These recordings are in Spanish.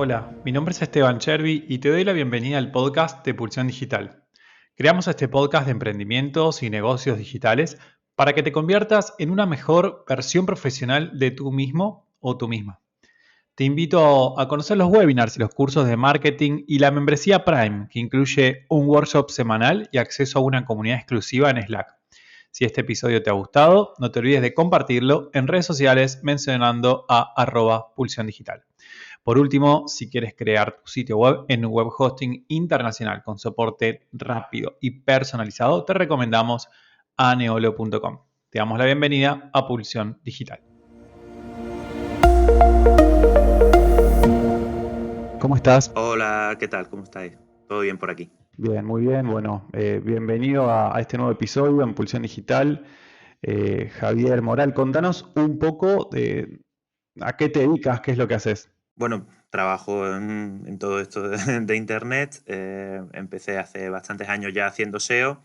Hola, mi nombre es Esteban Chervi y te doy la bienvenida al podcast de Pulsión Digital. Creamos este podcast de emprendimientos y negocios digitales para que te conviertas en una mejor versión profesional de tú mismo o tú misma. Te invito a conocer los webinars y los cursos de marketing y la membresía Prime, que incluye un workshop semanal y acceso a una comunidad exclusiva en Slack. Si este episodio te ha gustado, no te olvides de compartirlo en redes sociales mencionando a @pulsión digital. Por último, si quieres crear tu sitio web en un web hosting internacional con soporte rápido y personalizado, te recomendamos aneolo.com. Te damos la bienvenida a Pulsión Digital. ¿Cómo estás? Hola, ¿qué tal? ¿Cómo estáis? ¿Todo bien por aquí? Bien, muy bien. Bueno, bienvenido a este nuevo episodio en Pulsión Digital. Javier Moral, contanos un poco de a qué te dedicas, qué es lo que haces. Bueno, trabajo en todo esto de Internet. Empecé hace bastantes años ya haciendo SEO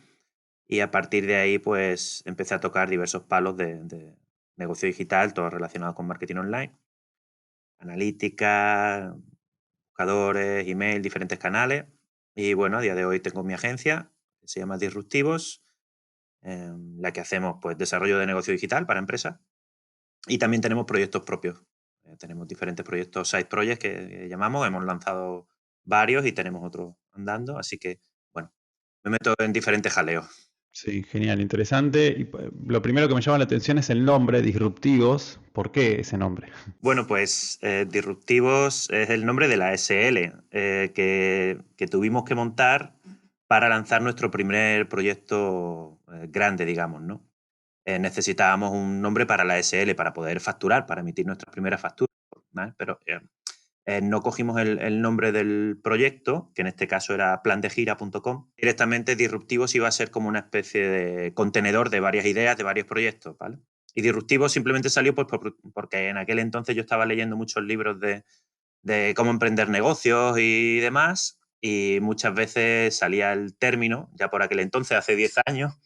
y a partir de ahí pues empecé a tocar diversos palos de negocio digital, todo relacionado con marketing online, analítica, buscadores, email, diferentes canales. Y bueno, a día de hoy tengo mi agencia que se llama Disruptivos, en la que hacemos pues desarrollo de negocio digital para empresas. Y también tenemos proyectos propios. Tenemos diferentes proyectos, side projects que llamamos. Hemos lanzado varios y tenemos otros andando. Así que, bueno, me meto en diferentes jaleos. Sí, genial, interesante. Y lo primero que me llama la atención es el nombre, Disruptivos. ¿Por qué ese nombre? Bueno, pues Disruptivos es el nombre de la SL que tuvimos que montar para lanzar nuestro primer proyecto grande, digamos, ¿no? Necesitábamos un nombre para la SL para poder facturar, para emitir nuestras primeras facturas, ¿vale? Pero no cogimos el nombre del proyecto, que en este caso era plandegira.com. Directamente Disruptivos iba a ser como una especie de contenedor de varias ideas, de varios proyectos, ¿vale? Y Disruptivos simplemente salió pues, porque en aquel entonces yo estaba leyendo muchos libros de cómo emprender negocios y demás, y muchas veces salía el término, ya por aquel entonces, hace 10 años,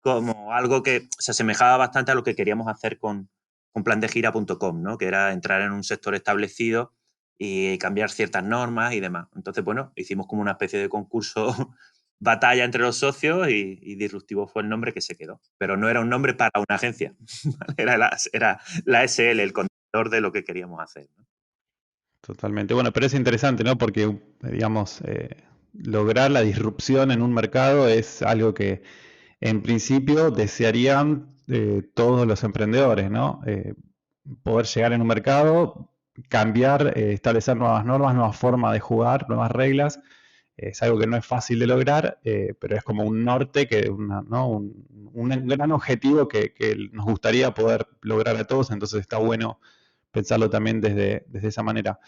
como algo que se asemejaba bastante a lo que queríamos hacer con plandegira.com, ¿no? Que era entrar en un sector establecido y cambiar ciertas normas y demás. Entonces, bueno, hicimos como una especie de concurso batalla entre los socios y Disruptivo fue el nombre que se quedó. Pero no era un nombre para una agencia, era la SL, el contenedor de lo que queríamos hacer, ¿no? Totalmente. Bueno, pero es interesante, ¿no? Porque, digamos, lograr la disrupción en un mercado es algo que en principio desearían todos los emprendedores, ¿no? Poder llegar en un mercado, cambiar, establecer nuevas normas, nuevas formas de jugar, nuevas reglas. Es algo que no es fácil de lograr, pero es como un norte, ¿no? un gran objetivo que nos gustaría poder lograr a todos, entonces está bueno pensarlo también desde esa manera.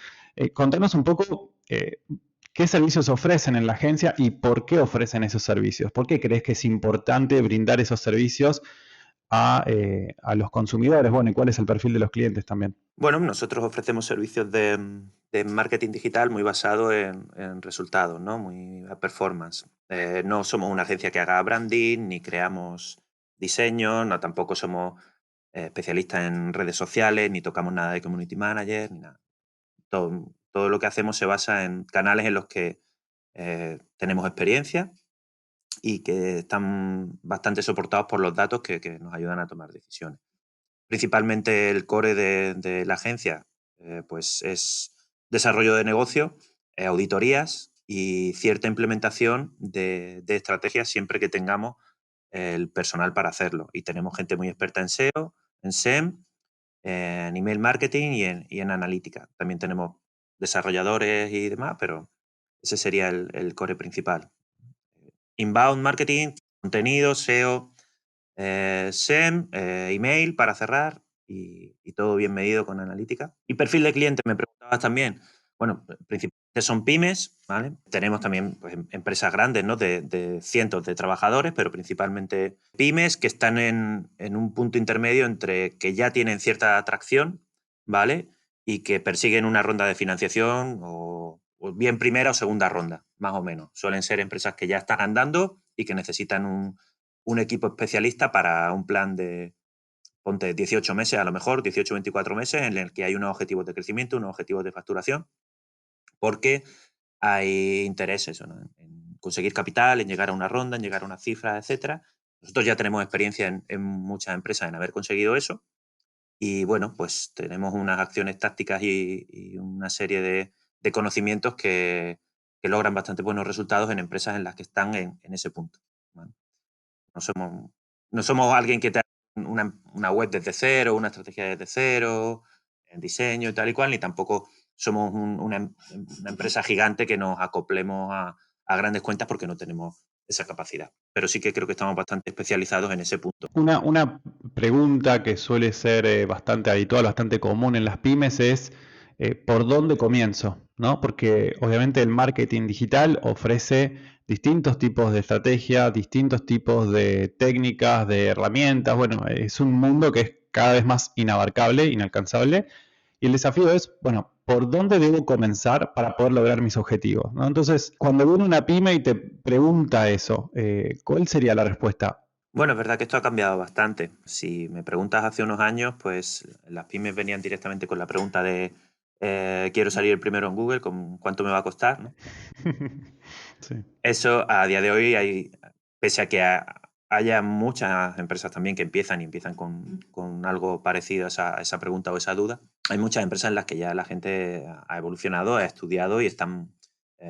Contanos un poco qué servicios ofrecen en la agencia y por qué ofrecen esos servicios. ¿Por qué crees que es importante brindar esos servicios a los consumidores? Bueno, ¿y cuál es el perfil de los clientes también? Bueno, nosotros ofrecemos servicios de marketing digital muy basado en resultados, ¿no? Muy a performance. No somos una agencia que haga branding, ni creamos diseños, no tampoco somos especialistas en redes sociales, ni tocamos nada de community manager, ni nada. Todo lo que hacemos se basa en canales en los que tenemos experiencia y que están bastante soportados por los datos que nos ayudan a tomar decisiones. Principalmente el core de la agencia pues es desarrollo de negocio, auditorías y cierta implementación de estrategias siempre que tengamos el personal para hacerlo. Y tenemos gente muy experta en SEO, en SEM, en email marketing y en analítica. También tenemos desarrolladores y demás, pero ese sería el core principal. Inbound marketing, contenido, SEO, SEM, email para cerrar y todo bien medido con analítica. Y perfil de cliente, me preguntabas también. Bueno, principalmente son pymes, ¿vale? Tenemos también pues, empresas grandes, ¿no? De cientos de trabajadores, pero principalmente pymes que están en un punto intermedio entre que ya tienen cierta atracción, ¿vale? Y que persiguen una ronda de financiación o bien primera o segunda ronda, más o menos. Suelen ser empresas que ya están andando y que necesitan un equipo especialista para un plan de, ponte 18 meses, a lo mejor 18 o 24 meses, en el que hay unos objetivos de crecimiento, unos objetivos de facturación porque hay intereses, ¿no?, en conseguir capital, en llegar a una ronda, en llegar a una cifra, etcétera. Nosotros ya tenemos experiencia en muchas empresas en haber conseguido eso y, bueno, pues tenemos unas acciones tácticas y una serie de conocimientos que logran bastante buenos resultados en empresas en las que están en ese punto, ¿vale? No somos, no somos alguien que te haga una web desde cero, una estrategia desde cero, en diseño y tal y cual, ni tampoco somos una empresa gigante que nos acoplemos a grandes cuentas porque no tenemos esa capacidad. Pero sí que creo que estamos bastante especializados en ese punto. Una pregunta que suele ser bastante habitual, bastante común en las pymes es ¿por dónde comienzo? ¿No? Porque obviamente el marketing digital ofrece distintos tipos de estrategias, distintos tipos de técnicas, de herramientas. Bueno, es un mundo que es cada vez más inabarcable, inalcanzable. Y el desafío es, bueno, ¿por dónde debo comenzar para poder lograr mis objetivos? ¿No? Entonces, cuando viene una pyme y te pregunta eso, ¿cuál sería la respuesta? Bueno, es verdad que esto ha cambiado bastante. Si me preguntas hace unos años, pues las pymes venían directamente con la pregunta de quiero salir el primero en Google, ¿con cuánto me va a costar?, ¿no? Sí. Eso a día de hoy hay, pese a que haya muchas empresas también que empiezan con algo parecido a esa pregunta o esa duda, hay muchas empresas en las que ya la gente ha evolucionado, ha estudiado y están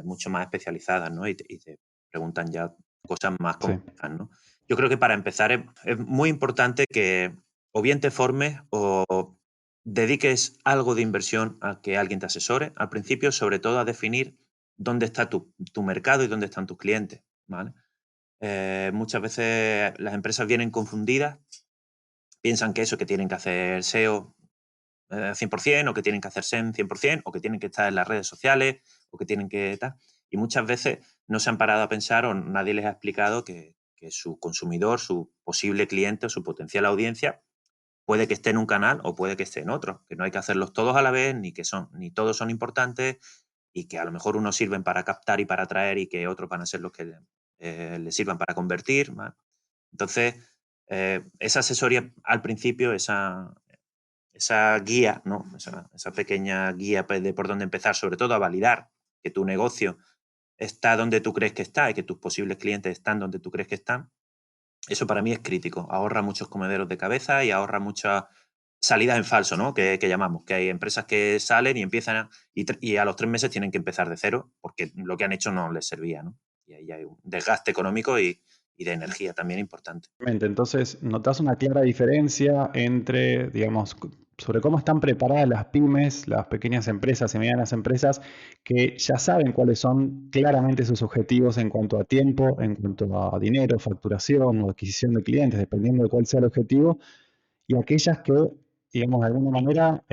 mucho más especializadas, ¿no? Y te preguntan ya cosas más Sí. complejas, ¿no? Yo creo que para empezar es muy importante que o bien te formes o dediques algo de inversión a que alguien te asesore al principio, sobre todo a definir dónde está tu mercado y dónde están tus clientes, ¿vale? Muchas veces las empresas vienen confundidas, piensan que eso, que tienen que hacer SEO 100% o que tienen que hacer SEM 100% o que tienen que estar en las redes sociales o que tienen que tal. Y muchas veces no se han parado a pensar o nadie les ha explicado que su consumidor, su posible cliente o su potencial audiencia puede que esté en un canal o puede que esté en otro, que no hay que hacerlos todos a la vez, ni todos son importantes y que a lo mejor unos sirven para captar y para atraer y que otros van a ser los que le sirvan para convertir, ¿vale? Entonces, esa asesoría al principio, esa guía, ¿no? Esa pequeña guía de por dónde empezar, sobre todo a validar que tu negocio está donde tú crees que está y que tus posibles clientes están donde tú crees que están, eso para mí es crítico. Ahorra muchos comederos de cabeza y ahorra muchas salidas en falso, ¿no? Que llamamos, que hay empresas que salen y empiezan y a los 3 meses tienen que empezar de cero porque lo que han hecho no les servía, ¿no? Y ahí hay un desgaste económico y de energía también importante. Entonces, notas una clara diferencia entre, digamos, sobre cómo están preparadas las pymes, las pequeñas empresas y medianas empresas, que ya saben cuáles son claramente sus objetivos en cuanto a tiempo, en cuanto a dinero, facturación o adquisición de clientes, dependiendo de cuál sea el objetivo, y aquellas que, digamos, de alguna manera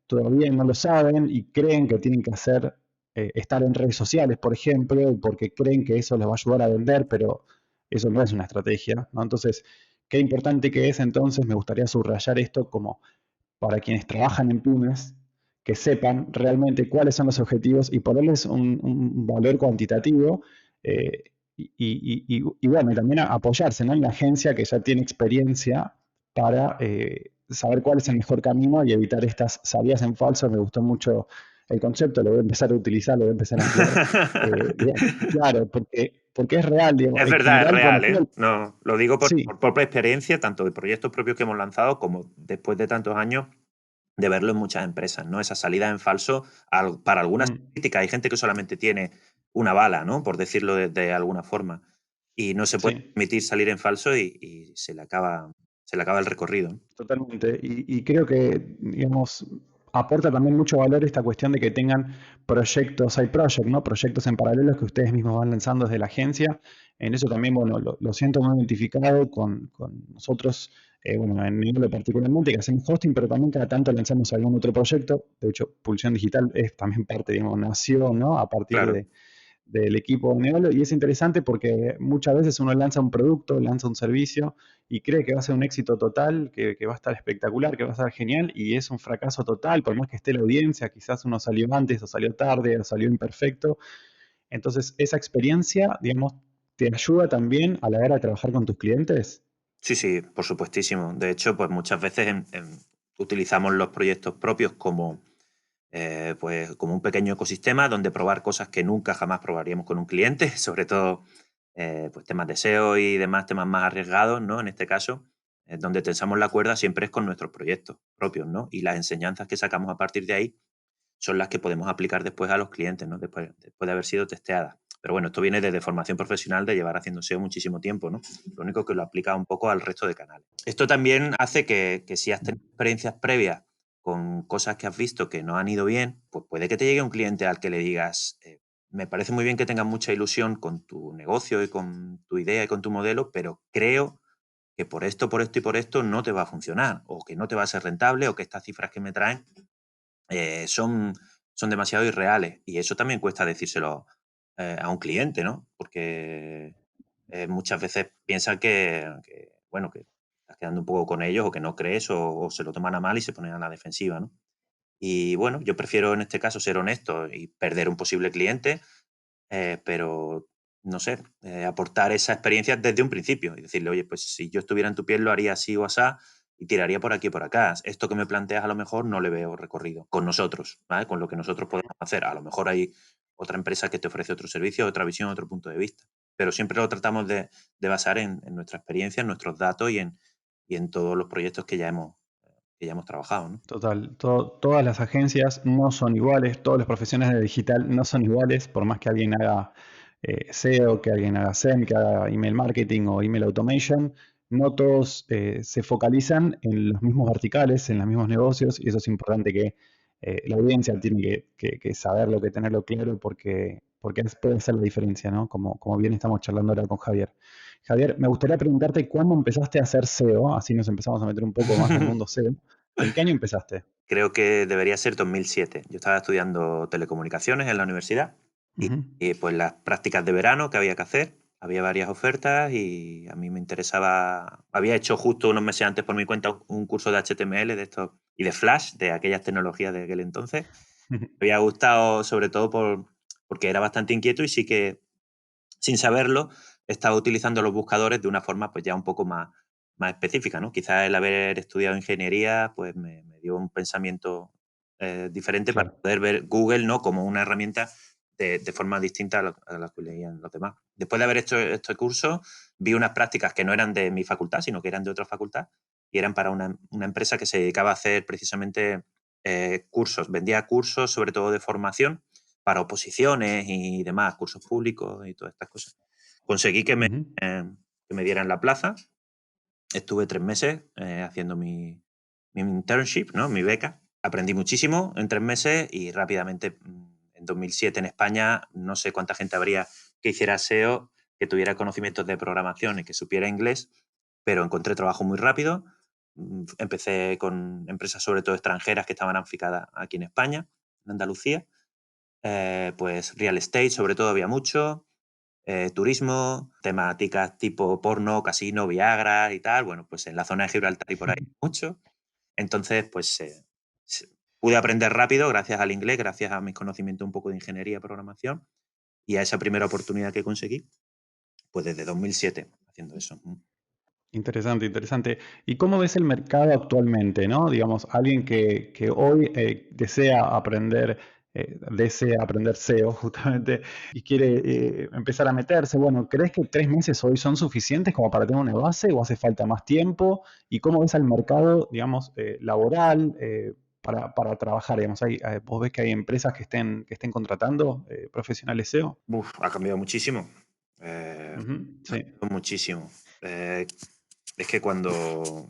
todavía no lo saben y creen que tienen que hacer, estar en redes sociales, por ejemplo, porque creen que eso les va a ayudar a vender, pero eso no es una estrategia, ¿no? Entonces, qué importante que es entonces, me gustaría subrayar esto como para quienes trabajan en pymes, que sepan realmente cuáles son los objetivos y ponerles un valor cuantitativo eh, y bueno, y también apoyarse, ¿no?, en la agencia que ya tiene experiencia para saber cuál es el mejor camino y evitar estas salidas en falso. Me gustó mucho el concepto, lo voy a empezar a utilizar, lo voy a empezar a emplear. Claro, porque es real, digamos, Es en verdad, es general real, cuando ¿eh? No, lo digo sí, por propia experiencia, tanto de proyectos propios que hemos lanzado como después de tantos años de verlo en muchas empresas, ¿no? Esa salida en falso para algunas mm, críticas. Hay gente que solamente tiene una bala, ¿no? Por decirlo de alguna forma. Y no se puede sí. permitir salir en falso y se le acaba el recorrido, ¿no? Totalmente. Y creo que, digamos, aporta también mucho valor esta cuestión de que tengan proyectos, side project, ¿no? Proyectos en paralelo que ustedes mismos van lanzando desde la agencia. En eso también, bueno, lo siento muy identificado con nosotros, bueno, en Neolo particularmente, que hacemos hosting, pero también cada tanto lanzamos algún otro proyecto. De hecho, Pulsión Digital es también parte, digamos, nació, ¿no? A partir Claro. del equipo de Neolo y es interesante porque muchas veces uno lanza un producto, lanza un servicio y cree que va a ser un éxito total, que va a estar espectacular, que va a estar genial y es un fracaso total, por más que esté la audiencia, quizás uno salió antes o salió tarde o salió imperfecto. Entonces, esa experiencia, digamos, te ayuda también a la hora de trabajar con tus clientes. Sí, sí, por supuestísimo. De hecho, pues muchas veces utilizamos los proyectos propios como pues como un pequeño ecosistema donde probar cosas que nunca jamás probaríamos con un cliente, sobre todo pues temas de SEO y demás, temas más arriesgados, ¿no? En este caso, donde tensamos la cuerda siempre es con nuestros proyectos propios, ¿no? Y las enseñanzas que sacamos a partir de ahí son las que podemos aplicar después a los clientes, ¿no? Después de haber sido testeadas. Pero bueno, esto viene desde formación profesional de llevar haciendo SEO muchísimo tiempo, ¿no? Lo único que lo aplica un poco al resto de canales. Esto también hace que si has tenido experiencias previas con cosas que has visto que no han ido bien, pues puede que te llegue un cliente al que le digas, me parece muy bien que tengas mucha ilusión con tu negocio y con tu idea y con tu modelo, pero creo que por esto y por esto no te va a funcionar, o que no te va a ser rentable, o que estas cifras que me traen son, son demasiado irreales. Y eso también cuesta decírselo a un cliente, ¿no? Porque muchas veces piensan bueno, que estás quedando un poco con ellos o que no crees o se lo toman a mal y se ponen a la defensiva, ¿no? Y bueno, yo prefiero en este caso ser honesto y perder un posible cliente, pero no sé, aportar esa experiencia desde un principio y decirle, oye, pues si yo estuviera en tu piel lo haría así o asá y tiraría por aquí y por acá. Esto que me planteas a lo mejor no le veo recorrido con nosotros, ¿vale? Con lo que nosotros podemos hacer. A lo mejor hay otra empresa que te ofrece otro servicio, otra visión, otro punto de vista. Pero siempre lo tratamos de basar en nuestra experiencia, en nuestros datos y en todos los proyectos que ya hemos trabajado, ¿no? Total, todas las agencias no son iguales, todos los profesionales de digital no son iguales, por más que alguien haga SEO, que alguien haga SEM, que haga email marketing o email automation, no todos se focalizan en los mismos verticales, en los mismos negocios, y eso es importante que la audiencia tiene que saberlo, que tenerlo claro, porque puede hacer la diferencia, ¿no? Como bien estamos charlando ahora con Javier. Javier, me gustaría preguntarte cuándo empezaste a hacer SEO, así nos empezamos a meter un poco más al mundo SEO. ¿En qué año empezaste? Creo que debería ser 2007. Yo estaba estudiando telecomunicaciones en la universidad Ujú. y, pues las prácticas de verano que había que hacer, había varias ofertas y a mí me interesaba. Había hecho justo unos meses antes por mi cuenta un curso de HTML de estos y de Flash, de aquellas tecnologías de aquel entonces. Me había gustado sobre todo porque era bastante inquieto y sí que sin saberlo, estaba utilizando los buscadores de una forma pues ya un poco más específica, ¿no? Quizás el haber estudiado ingeniería pues me dio un pensamiento diferente para Claro. poder ver Google, ¿no? Como una herramienta de forma distinta a la que leían los demás. Después de haber hecho este curso, vi unas prácticas que no eran de mi facultad, sino que eran de otra facultad y eran para una empresa que se dedicaba a hacer precisamente cursos, vendía cursos sobre todo de formación para oposiciones y demás, cursos públicos y todas estas cosas. Conseguí Ujú. que me dieran la plaza. Estuve 3 meses haciendo mi internship, ¿no? Mi beca. Aprendí muchísimo en 3 meses y rápidamente, en 2007 en España, no sé cuánta gente habría que hiciera SEO, que tuviera conocimientos de programación y que supiera inglés, pero encontré trabajo muy rápido. Empecé con empresas sobre todo extranjeras que estaban aficadas aquí en España, en Andalucía, pues real estate, sobre todo había mucho, turismo, temáticas tipo porno, casino, Viagra y tal. Bueno, pues en la zona de Gibraltar y por ahí mucho. Entonces, pues pude aprender rápido gracias al inglés, gracias a mis conocimientos un poco de ingeniería y programación y a esa primera oportunidad que conseguí, pues desde 2007 haciendo eso. Interesante, interesante. ¿Y cómo ves el mercado actualmente, no? Digamos, alguien que hoy desea aprender SEO justamente y quiere empezar a meterse. Bueno, ¿crees que 3 meses hoy son suficientes como para tener una base o hace falta más tiempo? ¿Y cómo ves el mercado, digamos, laboral para trabajar? Digamos, ¿vos ves que hay empresas que estén contratando profesionales SEO? Uf, ha cambiado muchísimo. Ujú, Ha sí. cambiado muchísimo. Es que no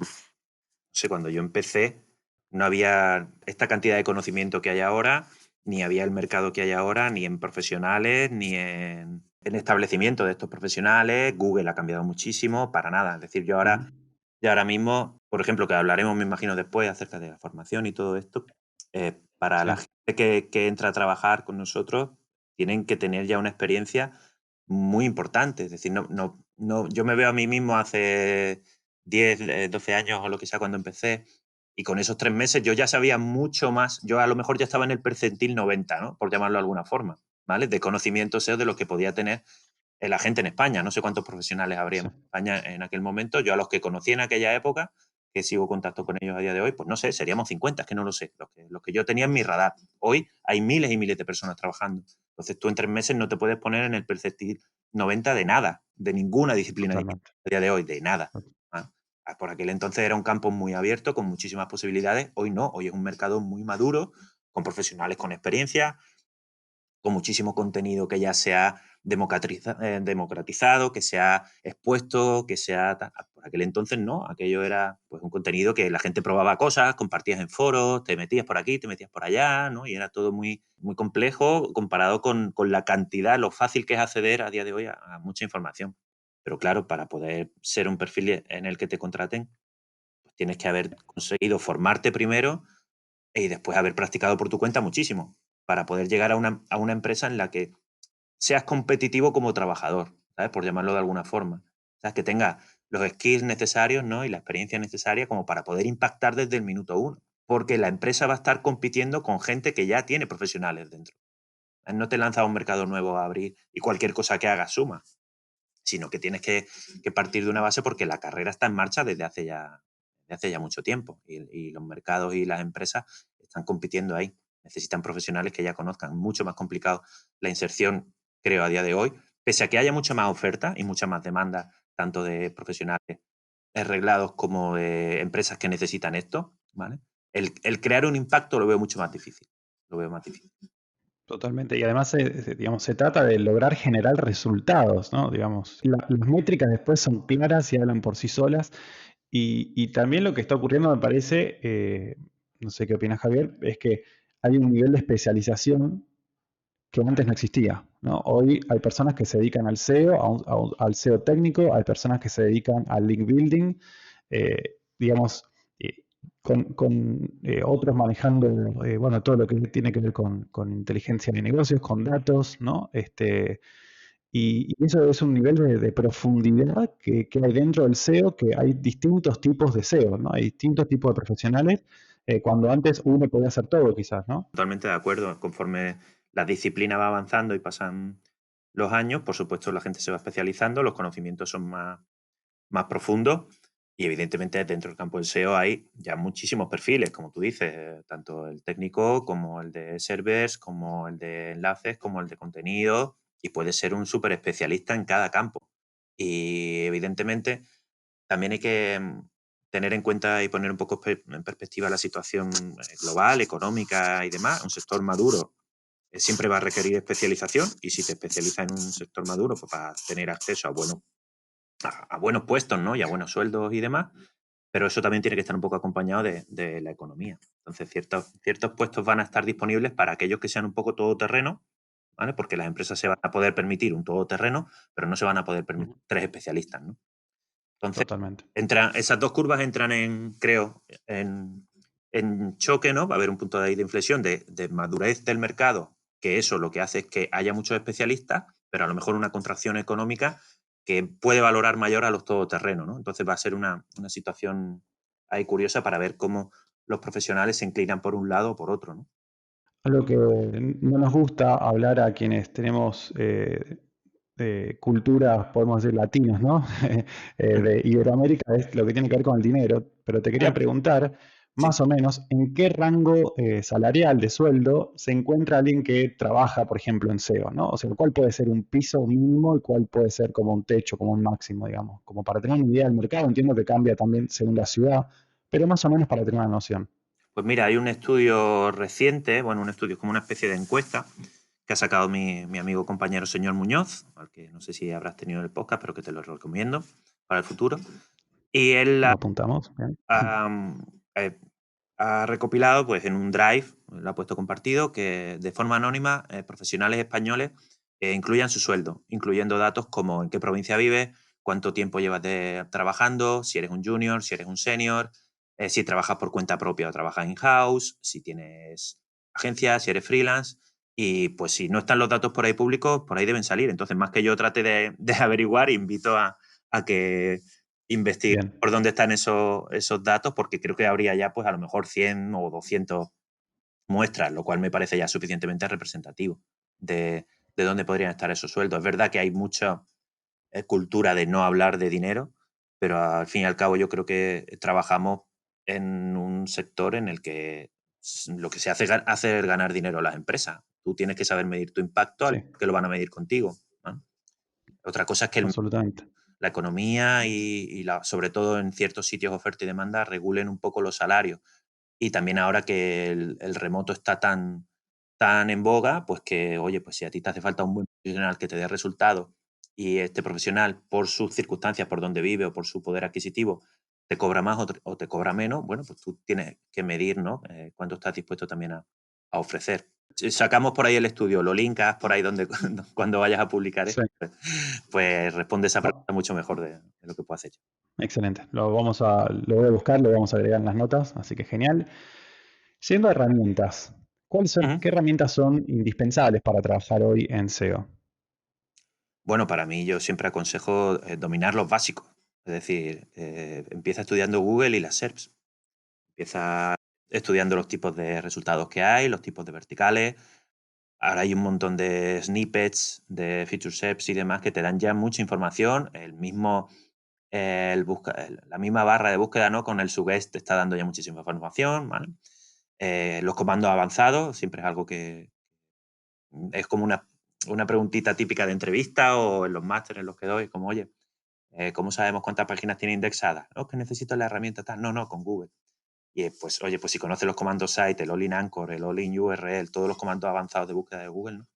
sé, cuando yo empecé, no había esta cantidad de conocimiento que hay ahora, ni había el mercado que hay ahora, ni en profesionales, ni en establecimiento de estos profesionales. Google ha cambiado muchísimo, para nada. Es decir, Ujú, yo ahora mismo, por ejemplo, que hablaremos, me imagino, después acerca de la formación y todo esto, para la sí. gente que entra a trabajar con nosotros, tienen que tener ya una experiencia muy importante. Es decir, yo me veo a mí mismo hace 10 12 años o lo que sea cuando empecé, y con esos 3 meses yo ya sabía mucho más. Yo a lo mejor ya estaba en el percentil 90, ¿no? Por llamarlo de alguna forma, ¿vale? De conocimiento SEO de lo que podía tener la gente en España. No sé cuántos profesionales habría Sí. en España en aquel momento. Yo a los que conocí en aquella época, que sigo contacto con ellos a día de hoy, pues no sé, seríamos 50, es que no lo sé, los que yo tenía en mi radar. Hoy hay miles y miles de personas trabajando. Entonces tú en 3 meses no te puedes poner en el percentil 90 de nada, de ninguna disciplina digital Totalmente. a día de hoy, de nada. ¿Ah? Por aquel entonces era un campo muy abierto, con muchísimas posibilidades. Hoy no, hoy es un mercado muy maduro, con profesionales con experiencia, con muchísimo contenido que ya se ha democratizado, que se ha expuesto, que se ha... Por aquel entonces no, aquello era pues un contenido que la gente probaba cosas, compartías en foros, te metías por aquí, te metías por allá, ¿no? Y era todo muy, muy complejo comparado con la cantidad, lo fácil que es acceder a día de hoy a mucha información. Pero claro, para poder ser un perfil en el que te contraten, pues tienes que haber conseguido formarte primero y después haber practicado por tu cuenta muchísimo para poder llegar a una empresa en la que seas competitivo como trabajador, ¿sabes? Por llamarlo de alguna forma. ¿Sabes? Que tengas los skills necesarios, ¿no? Y la experiencia necesaria como para poder impactar desde el minuto uno. Porque la empresa va a estar compitiendo con gente que ya tiene profesionales dentro. No te lanzas a un mercado nuevo a abrir y cualquier cosa que hagas suma, sino que tienes que partir de una base porque la carrera está en marcha desde hace ya mucho tiempo y los mercados y las empresas están compitiendo ahí. Necesitan profesionales que ya conozcan. Mucho más complicado la inserción, creo, a día de hoy, pese a que haya mucha más oferta y mucha más demanda, tanto de profesionales reglados como de empresas que necesitan esto, ¿vale? El crear un impacto lo veo mucho más difícil. Lo veo más difícil. Totalmente. Y además, digamos, se trata de lograr generar resultados, ¿no? Digamos, las métricas después son claras y hablan por sí solas. Y también lo que está ocurriendo, me parece, no sé qué opinas, Javier, es que hay un nivel de especialización que antes no existía, ¿no? Hoy hay personas que se dedican al SEO, al SEO técnico, hay personas que se dedican al link building, digamos, eh, con otros manejando, bueno, todo lo que tiene que ver con inteligencia de negocios, con datos, ¿no? Y eso es un nivel de profundidad que hay dentro del SEO, que hay distintos tipos de SEO, ¿no? Hay distintos tipos de profesionales, cuando antes uno podía hacer todo, quizás, ¿no? Totalmente de acuerdo. Conforme la disciplina va avanzando y pasan los años, por supuesto la gente se va especializando, los conocimientos son más profundos y evidentemente dentro del campo del SEO hay ya muchísimos perfiles, como tú dices, tanto el técnico como el de servers, como el de enlaces, como el de contenido y puedes ser un súper especialista en cada campo. Y evidentemente también hay que tener en cuenta y poner un poco en perspectiva la situación global, económica y demás. Un sector maduro siempre va a requerir especialización y si te especializas en un sector maduro, pues vas a tener acceso a buenos puestos, ¿no? Y a buenos sueldos y demás, pero eso también tiene que estar un poco acompañado de la economía. Entonces, ciertos puestos van a estar disponibles para aquellos que sean un poco todoterreno, ¿vale? Porque las empresas se van a poder permitir un todoterreno, pero no se van a poder permitir Ujú. 3 especialistas, ¿no? Entonces, Totalmente. esas dos curvas entran creo, en choque, ¿no? Va a haber un punto de ahí de inflexión de madurez del mercado, que eso lo que hace es que haya muchos especialistas, pero a lo mejor una contracción económica que puede valorar mayor a los todoterrenos, ¿no? Entonces va a ser una situación ahí curiosa para ver cómo los profesionales se inclinan por un lado o por otro, ¿no? Algo que no nos gusta hablar a quienes tenemos culturas, podemos decir, latinas, ¿no? De Iberoamérica es lo que tiene que ver con el dinero, pero te quería preguntar, Sí. más o menos, ¿en qué rango salarial de sueldo se encuentra alguien que trabaja, por ejemplo, en SEO, ¿no? O sea, ¿cuál puede ser un piso mínimo y cuál puede ser como un techo, como un máximo, digamos? Como para tener una idea del mercado, entiendo que cambia también según la ciudad, pero más o menos para tener una noción. Pues mira, hay un estudio reciente, bueno, un estudio como una especie de encuesta que ha sacado mi amigo compañero señor Muñoz, al que no sé si habrás tenido en el podcast, pero que te lo recomiendo para el futuro. Y él Lo apuntamos, ¿bien? ha, eh, ha recopilado pues, en un drive, lo ha puesto compartido, que de forma anónima profesionales españoles incluyan su sueldo, incluyendo datos como en qué provincia vives, cuánto tiempo llevas trabajando, si eres un junior, si eres un senior, si trabajas por cuenta propia o trabajas in-house, si tienes agencia, si eres freelance. Y pues si no están los datos por ahí públicos, por ahí deben salir. Entonces, más que yo trate de averiguar, invito a que investigue Bien. por dónde están esos datos, porque creo que habría ya, pues a lo mejor 100 o 200 muestras, lo cual me parece ya suficientemente representativo de dónde podrían estar esos sueldos. Es verdad que hay mucha cultura de no hablar de dinero, pero al fin y al cabo yo creo que trabajamos en un sector en el que lo que se hace es hacer ganar dinero a las empresas. Tú tienes que saber medir tu impacto, al Sí, que lo van a medir contigo, ¿no? Otra cosa es que absolutamente. la economía sobre todo en ciertos sitios oferta y demanda regulen un poco los salarios. Y también ahora que el remoto está tan en boga, pues que, oye, pues si a ti te hace falta un buen profesional que te dé resultados y este profesional, por sus circunstancias, por donde vive o por su poder adquisitivo, te cobra más o te cobra menos, bueno, pues tú tienes que medir, ¿no? Cuánto estás dispuesto también a ofrecer. Si sacamos por ahí el estudio, lo linkas por ahí donde cuando vayas a publicar Sí. esto, pues responde esa Bueno, pregunta mucho mejor de lo que puedo hacer yo. excelente. Lo voy a buscar, lo vamos a agregar en las notas, así que genial. Yendo a herramientas, Ujú. qué herramientas son indispensables para trabajar hoy en SEO? Bueno, para mí yo siempre aconsejo dominar los básicos. Es decir, empieza estudiando Google y las SERPs. Empieza estudiando los tipos de resultados que hay, los tipos de verticales. Ahora hay un montón de snippets, de feature SERPs y demás que te dan ya mucha información. La misma barra de búsqueda, ¿no? Con el suggest te está dando ya muchísima información, ¿vale? Los comandos avanzados siempre es algo que es como una preguntita típica de entrevista o en los másteres en los que doy, como, oye, ¿cómo sabemos cuántas páginas tiene indexadas? No, es que necesito la herramienta tal. No, no, con Google. Y pues, oye, pues si conoces los comandos site, el all-in anchor, el all-in URL, todos los comandos avanzados de búsqueda de Google, ¿no?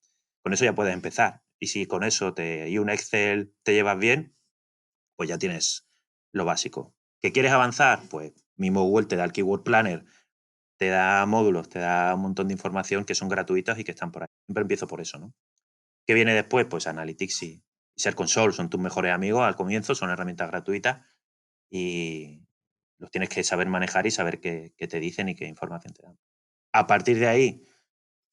Con eso ya puedes empezar. Y si con eso y un Excel te llevas bien, pues ya tienes lo básico. ¿Qué quieres avanzar? Pues mismo Google te da el Keyword Planner, te da módulos, te da un montón de información que son gratuitas y que están por ahí. Siempre empiezo por eso, ¿no? ¿Qué viene después? Pues Analytics y Search Console son tus mejores amigos al comienzo, son herramientas gratuitas y los tienes que saber manejar y saber qué te dicen y qué información te dan. A partir de ahí,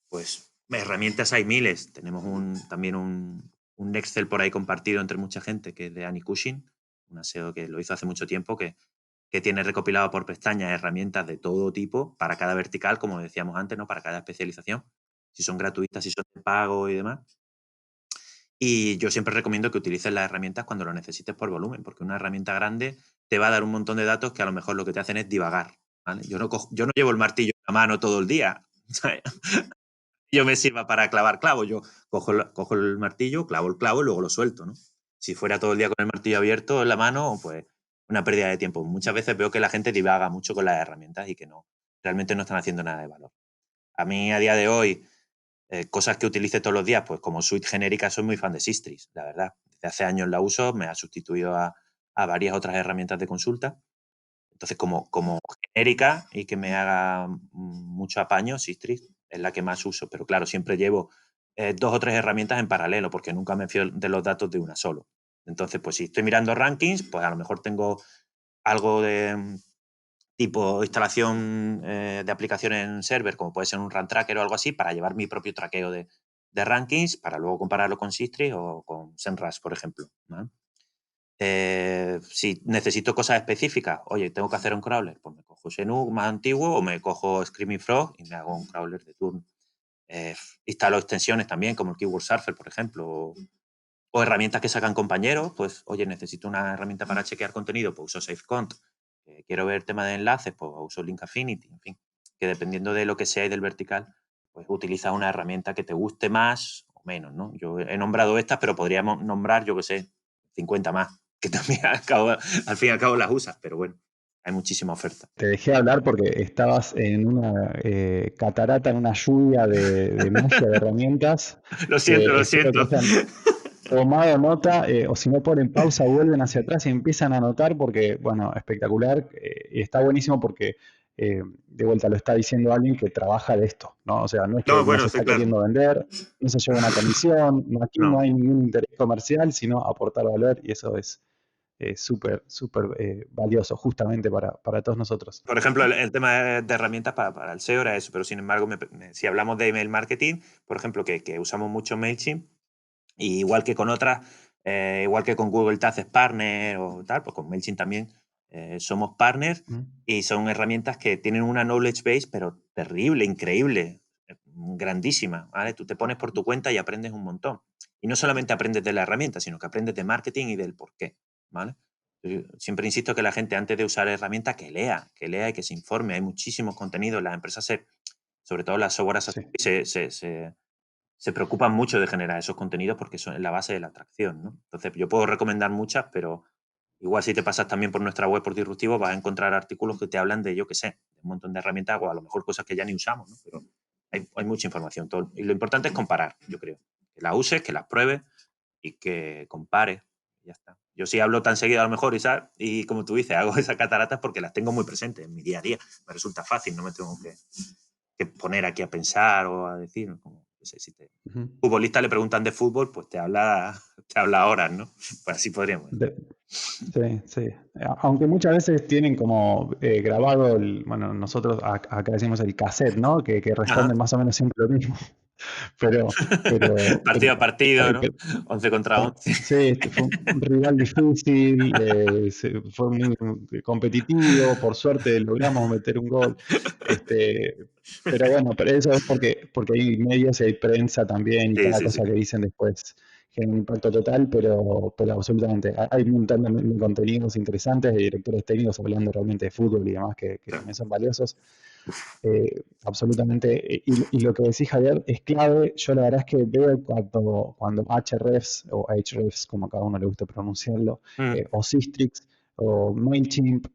pues herramientas hay miles. Tenemos también un Excel por ahí compartido entre mucha gente que es de Annie Cushing, una SEO que lo hizo hace mucho tiempo, que tiene recopilado por pestañas herramientas de todo tipo para cada vertical, como decíamos antes, ¿no? Para cada especialización, si son gratuitas, si son de pago y demás. Y yo siempre recomiendo que utilices las herramientas cuando lo necesites por volumen, porque una herramienta grande te va a dar un montón de datos que a lo mejor lo que te hacen es divagar, ¿vale? Yo no llevo el martillo en la mano todo el día, ¿sabes? Yo me sirva para clavar clavos. Yo cojo el martillo, clavo el clavo y luego lo suelto, ¿no? Si fuera todo el día con el martillo abierto en la mano, pues una pérdida de tiempo. Muchas veces veo que la gente divaga mucho con las herramientas y que realmente no están haciendo nada de valor. A mí, a día de hoy, cosas que utilice todos los días, pues como suite genérica soy muy fan de Sistris, la verdad. Desde hace años la uso, me ha sustituido a varias otras herramientas de consulta. Entonces, como genérica y que me haga mucho apaño, Sistris es la que más uso. Pero claro, siempre llevo 2 o 3 herramientas en paralelo porque nunca me fío de los datos de una solo. Entonces, pues si estoy mirando rankings, pues a lo mejor tengo algo de tipo instalación de aplicaciones en server, como puede ser un run tracker o algo así, para llevar mi propio traqueo de rankings, para luego compararlo con Sistri o con SEMrush, por ejemplo, ¿no? Si necesito cosas específicas, oye, tengo que hacer un crawler, pues me cojo Xenu más antiguo o me cojo Screaming Frog y me hago un crawler de turno. Instalo extensiones también, como el Keyword Surfer, por ejemplo, o herramientas que sacan compañeros, pues, oye, necesito una herramienta para chequear contenido, pues uso SafeCont. Quiero ver tema de enlaces, pues uso Link Affinity, en fin, que dependiendo de lo que sea y del vertical, pues utiliza una herramienta que te guste más o menos, ¿no? Yo he nombrado estas, pero podríamos nombrar, yo qué sé, 50 más, que también al fin y al cabo las usas, pero bueno, hay muchísima oferta. Te dejé hablar porque estabas en una catarata, en una lluvia de magia de herramientas Lo siento, que lo espero que siento. hayan tomado nota, o si no ponen pausa, vuelven hacia atrás y empiezan a anotar porque, bueno, espectacular. Y está buenísimo porque, de vuelta, lo está diciendo alguien que trabaja de esto, ¿no? O sea, no es que No, nos bueno, sí, está claro. queriendo vender, no se lleva una comisión, aquí no No. hay ningún interés comercial, sino aportar valor y eso es súper, súper valioso justamente para todos nosotros. Por ejemplo, el tema de herramientas para el SEO era eso, pero sin embargo, si hablamos de email marketing, por ejemplo, que usamos mucho MailChimp, y igual que con otras, igual que con Google Tag es partner o tal, pues con MailChimp también somos partners ¿Mm? y son herramientas que tienen una knowledge base, pero terrible, increíble, grandísima, ¿vale? Tú te pones por tu cuenta y aprendes un montón. Y no solamente aprendes de la herramienta, sino que aprendes de marketing y del por qué, ¿vale? siempre insisto que la gente antes de usar herramientas que lea y que se informe. Hay muchísimos contenidos. Las empresas, sobre todo las software as a Sí. service, se preocupan mucho de generar esos contenidos porque son la base de la atracción, ¿no? Entonces, yo puedo recomendar muchas, pero igual si te pasas también por nuestra web por Disruptivo vas a encontrar artículos que te hablan de, yo qué sé, de un montón de herramientas o a lo mejor cosas que ya ni usamos, ¿no? Pero hay mucha información. Y lo importante es comparar, yo creo. Que las uses, que las pruebes y que compares. Ya está. Yo sí hablo tan seguido a lo mejor y como tú dices, hago esas cataratas porque las tengo muy presentes en mi día a día. Me resulta fácil, no me tengo que poner aquí a pensar o a decir, ¿no? Como, no sé, si Ujú. futbolista le preguntan de fútbol, pues te habla horas, ¿no? Pues así podríamos. Sí, sí. Aunque muchas veces tienen como grabado, bueno, nosotros acá decimos el cassette, ¿no? Que Ajá. responde más o menos siempre lo mismo. Pero, pero Partido a partido, ¿no? 11 contra 11. sí, fue un rival difícil, fue muy competitivo, por suerte logramos meter un gol. Este, pero bueno, pero eso es porque hay medios y hay prensa también y Sí, cada sí, sí. cosa que dicen después genera un impacto total, pero absolutamente. Hay un montón de contenidos interesantes de directores técnicos hablando realmente de fútbol y demás que también son valiosos. Absolutamente. Y lo que decís, Javier, es clave. Yo la verdad es que veo cuando Ahrefs o Ahrefs, como a cada uno le gusta pronunciarlo, Mm, o Sistrix o MailChimp,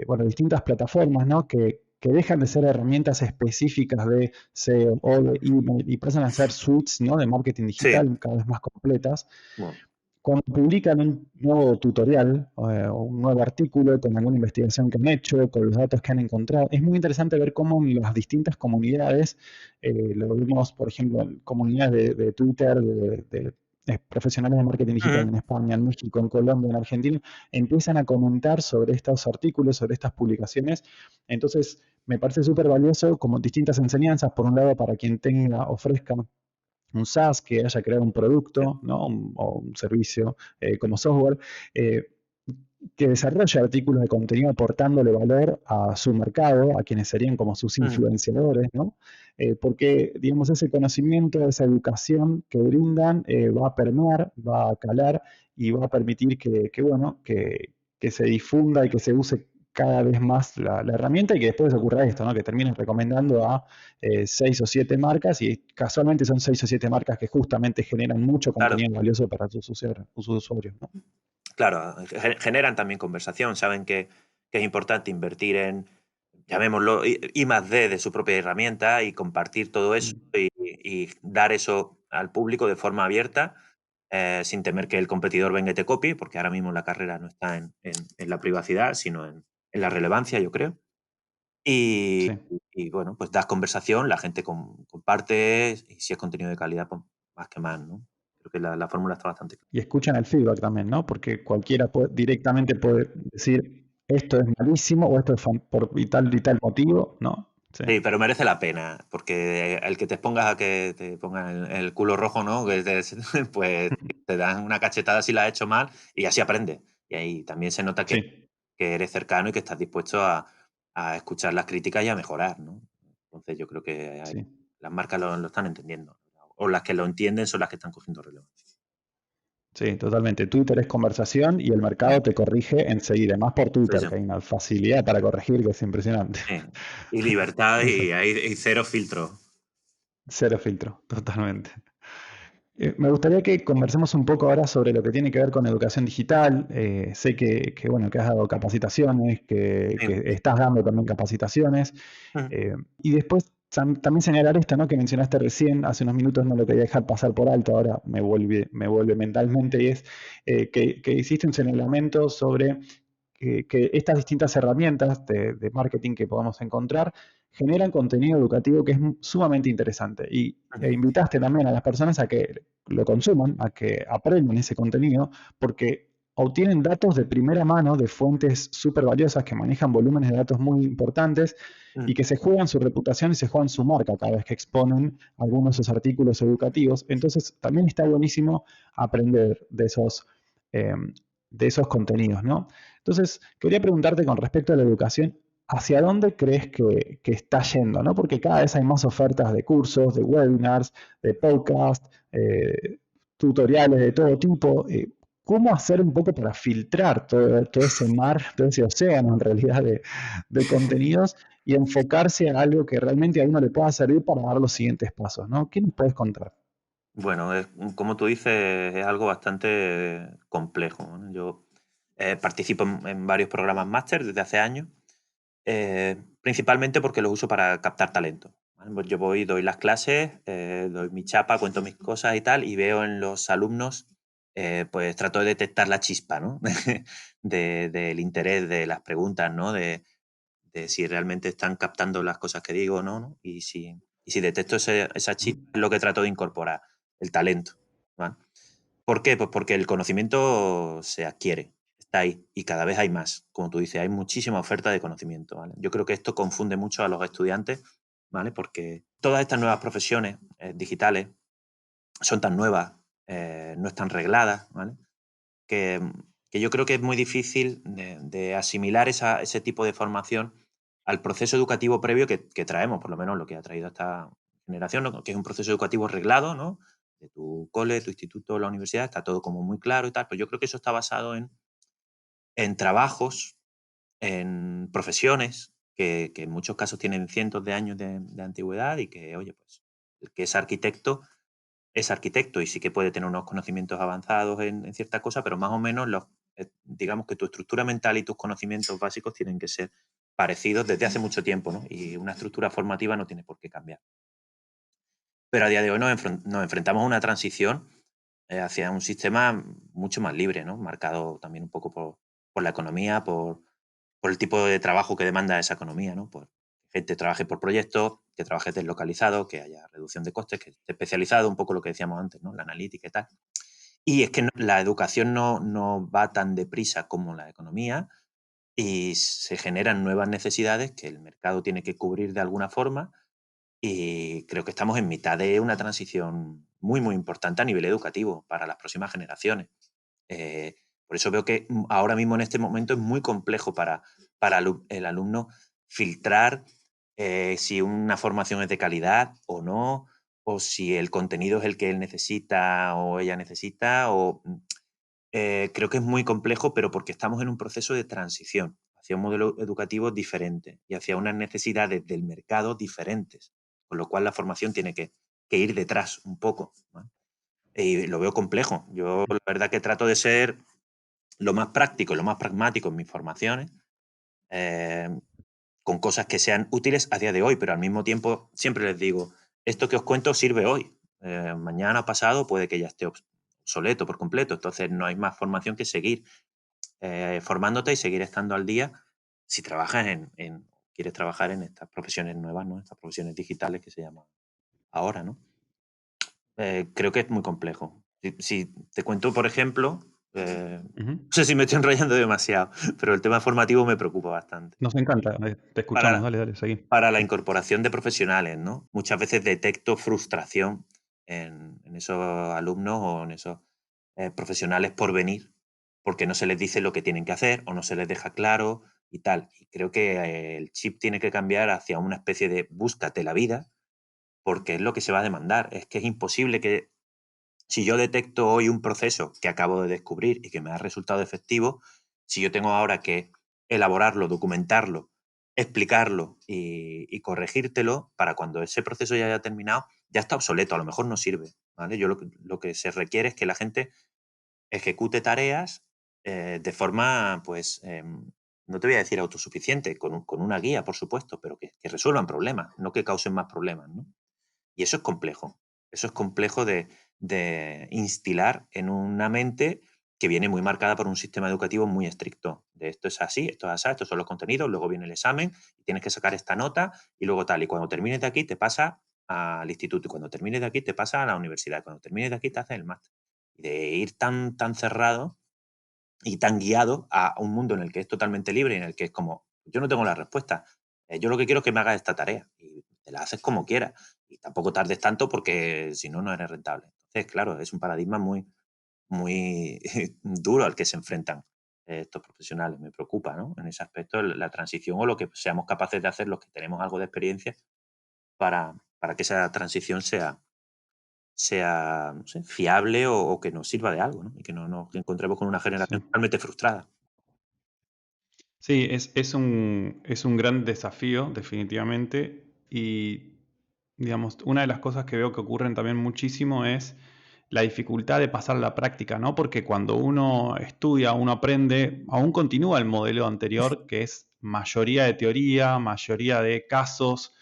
bueno, distintas plataformas, ¿no? Que dejan de ser herramientas específicas de SEO o de email y pasan a ser suites, ¿no? De marketing sí. digital cada vez más completas. Bueno, Cuando publican un nuevo tutorial o un nuevo artículo con alguna investigación que han hecho, con los datos que han encontrado, es muy interesante ver cómo en las distintas comunidades, lo vimos, por ejemplo, en comunidades de Twitter, de profesionales de marketing digital ujú. en España, en México, en Colombia, en Argentina, empiezan a comentar sobre estos artículos, sobre estas publicaciones. Entonces, me parece súper valioso como distintas enseñanzas, por un lado, para quien tenga, ofrezca un SaaS que haya creado un producto, ¿no? O un servicio como software, eh, que desarrolle artículos de contenido aportándole valor a su mercado, a quienes serían como sus Ujú. influenciadores, ¿no? Porque, digamos, ese conocimiento, esa educación que brindan va a permear, va a calar y va a permitir bueno, que se difunda y que se use cada vez más la herramienta y que después ocurra esto, ¿no? Que terminen recomendando a 6 o 7 marcas y casualmente son 6 o 7 marcas que justamente generan mucho Claro, contenido valioso para sus usuarios, ¿no? claro. Generan también conversación, saben que es importante invertir en, llamémoslo, I más D de su propia herramienta y compartir todo eso Mm. y dar eso al público de forma abierta, sin temer que el competidor venga y te copie, porque ahora mismo la carrera no está en la privacidad, sino en la relevancia, yo creo. Y, Sí. y bueno, pues das conversación, la gente comparte y si es contenido de calidad, pues más que más, ¿no? Creo que la fórmula está bastante clara. Y escuchan el feedback también, ¿no? Porque cualquiera directamente puede decir esto es malísimo o esto es por y tal motivo, ¿no? Sí, Sí, pero merece la pena, porque el que te expongas a que te pongan el culo rojo, ¿no? Pues te dan una cachetada si la has hecho mal y así aprende. Y ahí también se nota sí, que eres cercano y que estás dispuesto a escuchar las críticas y a mejorar, ¿no? Entonces yo creo que sí, las marcas lo están entendiendo. O las que lo entienden son las que están cogiendo relevancia. sí, totalmente. Twitter es conversación y el mercado te corrige enseguida, más por Sí, Twitter, sí. que hay una facilidad para corregir que es impresionante. Sí. Y libertad Eso, y hay cero filtro. cero filtro, totalmente. Me gustaría que conversemos un poco ahora sobre lo que tiene que ver con educación digital. Sé bueno, que has dado capacitaciones, Sí. que estás dando también capacitaciones. Mm. Y después también señalar esto, ¿no? Que mencionaste recién, hace unos minutos no lo quería dejar pasar por alto, ahora me vuelve mentalmente, y es que hiciste un señalamiento sobre que estas distintas herramientas de marketing que podemos encontrar generan contenido educativo que es sumamente interesante. E invitaste también a las personas a que lo consuman, a que aprendan ese contenido, porque obtienen datos de primera mano de fuentes súper valiosas que manejan volúmenes de datos muy importantes y Mm. que se juegan su reputación y se juegan su marca cada vez que exponen algunos de esos artículos educativos. Entonces, también está buenísimo aprender eh, de esos contenidos, ¿no? Entonces, quería preguntarte con respecto a la educación, ¿hacia dónde crees que está yendo? ¿No? Porque cada vez hay más ofertas de cursos, de webinars, de podcast, tutoriales de todo tipo. cómo hacer un poco para filtrar todo ese mar, todo ese océano en realidad de contenidos y enfocarse a algo que realmente a uno le pueda servir para dar los siguientes pasos, ¿no? ¿Qué nos puedes contar? Bueno, como tú dices, es algo bastante complejo, ¿no? Yo participo en varios programas máster desde hace años, principalmente porque los uso para captar talento. ¿Vale? Pues yo voy, doy las clases, doy mi chapa, cuento mis cosas y tal, y veo en los alumnos, pues trato de detectar la chispa, ¿no? Del interés, de las preguntas, ¿no? De si realmente están captando las cosas que digo o no, ¿no? Y si detecto esa chispa, es lo que trato de incorporar, el talento. ¿Vale? ¿Por qué? Pues porque el conocimiento se adquiere, está ahí y cada vez hay más. Como tú dices, hay muchísima oferta de conocimiento. ¿Vale? Yo creo que esto confunde mucho a los estudiantes, ¿vale? Porque todas estas nuevas profesiones digitales son tan nuevas, no están regladas, ¿vale? Que, que yo creo que es muy difícil de asimilar ese tipo de formación al proceso educativo previo que traemos, por lo menos lo que ha traído esta generación, ¿no? Que es un proceso educativo reglado, ¿no? De tu cole, tu instituto, la universidad, está todo como muy claro y tal, pero yo creo que eso está basado en trabajos, en profesiones que en muchos casos tienen cientos de años de antigüedad y que, oye, pues el que es arquitecto y sí que puede tener unos conocimientos avanzados en cierta cosa, pero más o menos digamos que tu estructura mental y tus conocimientos básicos tienen que ser parecidos desde hace mucho tiempo, ¿no? Y una estructura formativa no tiene por qué cambiar. Pero a día de hoy nos enfrentamos a una transición hacia un sistema mucho más libre, ¿no? Marcado también un poco por la economía, por el tipo de trabajo que demanda esa economía, ¿no? Por gente trabaje por proyectos, que trabaje deslocalizado, que haya reducción de costes, que esté especializado, un poco lo que decíamos antes, ¿no? La analítica y tal. Y es que la educación no va tan deprisa como la economía y se generan nuevas necesidades que el mercado tiene que cubrir de alguna forma y creo que estamos en mitad de una transición muy, muy importante a nivel educativo para las próximas generaciones. Eh, por eso veo que ahora mismo en este momento es muy complejo para el alumno filtrar si una formación es de calidad o no, o si el contenido es el que él necesita o ella necesita, creo que es muy complejo, pero porque estamos en un proceso de transición hacia un modelo educativo diferente y hacia unas necesidades del mercado diferentes, con lo cual la formación tiene que ir detrás un poco, ¿no? Y lo veo complejo. Yo la verdad que trato de ser lo más práctico, lo más pragmático en mis formaciones, eh, con cosas que sean útiles a día de hoy, pero al mismo tiempo siempre les digo, esto que os cuento sirve hoy, mañana o pasado puede que ya esté obsoleto por completo, entonces no hay más formación que seguir formándote y seguir estando al día si trabajas quieres trabajar en estas profesiones nuevas, ¿no? Estas profesiones digitales que se llaman ahora, ¿no? Creo que es muy complejo. Si te cuento, por ejemplo, Ujú. no sé si me estoy enrollando demasiado, pero el tema formativo me preocupa bastante. Nos encanta, te escuchamos, Para, dale, dale, seguí. para la incorporación de profesionales, ¿no? Muchas veces detecto frustración en esos alumnos o en esos profesionales por venir, porque no se les dice lo que tienen que hacer o no se les deja claro y tal. Y creo que el chip tiene que cambiar hacia una especie de búscate la vida, porque es lo que se va a demandar. Es que es imposible que si yo detecto hoy un proceso que acabo de descubrir y que me ha resultado efectivo, si yo tengo ahora que elaborarlo, documentarlo, explicarlo y corregírtelo para cuando ese proceso ya haya terminado, ya está obsoleto, a lo mejor no sirve. ¿Vale? Yo lo que se requiere es que la gente ejecute tareas de forma, pues, no te voy a decir autosuficiente, con una guía, por supuesto, pero que resuelvan problemas, no que causen más problemas, ¿no? Y eso es complejo. Eso es complejo de instilar en una mente que viene muy marcada por un sistema educativo muy estricto. De esto es así, esto es así, estos son los contenidos, luego viene el examen y tienes que sacar esta nota y luego tal. Y cuando termines de aquí te pasa al instituto y cuando termines de aquí te pasa a la universidad. Cuando termines de aquí te haces el máster. Y de ir tan cerrado y tan guiado a un mundo en el que es totalmente libre y en el que es como, yo no tengo la respuesta, yo lo que quiero es que me hagas esta tarea y te la haces como quieras y tampoco tardes tanto porque si no, no eres rentable. Entonces, claro, es un paradigma muy, muy duro al que se enfrentan estos profesionales. Me preocupa, ¿no? En ese aspecto la transición o lo que seamos capaces de hacer los que tenemos algo de experiencia para que esa transición sea, no sé, fiable o que nos sirva de algo, ¿no? Y que no nos encontremos con una generación Sí. totalmente frustrada. Sí, es un gran desafío, definitivamente. Y, digamos, una de las cosas que veo que ocurren también muchísimo es la dificultad de pasar a la práctica, ¿no? Porque cuando uno estudia, uno aprende, aún continúa el modelo anterior, que es mayoría de teoría, mayoría de casos,